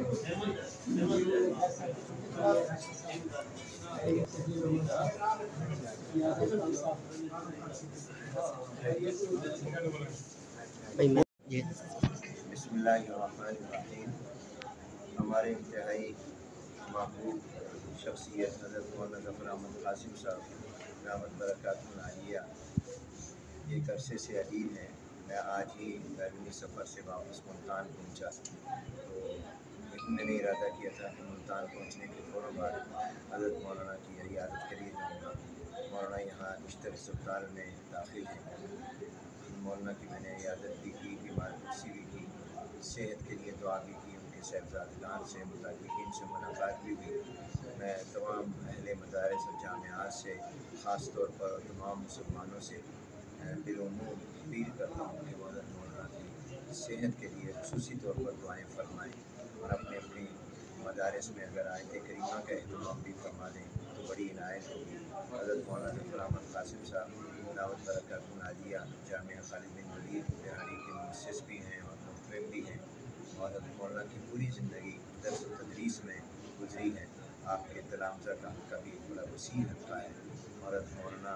बिस्मिल्लाहिर्रहमानिर्रहीम। हमारे इंतहाई महबूब शख्सियत हज़रत मौलाना ज़फ़र अहमद क़ासिम साहब दामत बरकातुहुल आलिया एक अरसे से अदील हैं। मैं आज ही बैरूनी सफ़र से वापस मुल्तान पहुंचा, तो मैंने इरादा किया था कि मुल्तान पहुंचने के फ़ौरन बाद हज़रत मौलाना की इयादत के लिए जाऊँगा। मौलाना यहाँ बिस्तर अस्पताल में दाखिल हैं। मौलाना की मैंने इयादत भी की, बीमार कुर्सी भी की, सेहत के लिए दुआ भी की, उनके साहबजादगान से मुतअल्लिक़ीन से मुलाकात भी हुई। मैं तमाम अहले मदारिस और जामियात से ख़ास तौर पर तमाम मुसलमानों से बिलउमूम अपील करता हूँ कि वो हज़रत मौलाना की सेहत के लिए ख़ुसूसी तौर पर दुआएँ फरमाएँ और अपनी अपनी मदारिस में अगर आयत करीमा का एहतमाम भी फरमा दें तो बड़ी इनायत होगी। हज़रत मौलाना ज़फ़र अहमद क़ासिम साहब दावत बरकातुहुल आलिया जामिया खालिद बिन वलीद बिहारी के मुअस्सिस भी हैं और मुहतरम भी हैं, और हज़रत मौलाना की पूरी ज़िंदगी दर्स व तदरीस में गुजरी है। आपके तलामज़ा का हल्का भी एक बड़ा वसीह हल्का है, और हज़रत मौलाना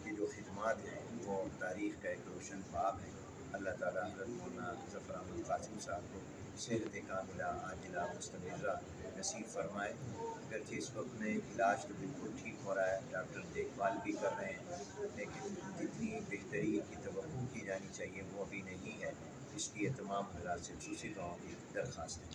की जो खिदमात हैं वो तारीख़ का एक रोशन बाब है। अल्लाह ताला हज़रत मौलाना ज़फ़र अहमद क़ासिम साहब को सेहत कामिला आजिला मुस्तमिर्रा नसीब फरमाए। अगरचे इस वक्त में इलाज तो बिल्कुल ठीक हो रहा है, डॉक्टर देखभाल भी कर रहे हैं, लेकिन जितनी बेहतरी की तवक्को की जानी चाहिए वो अभी नहीं है। इसलिए तमाम हज़रात से ख़ुसूसी दुआओं की दरख्वास्त है।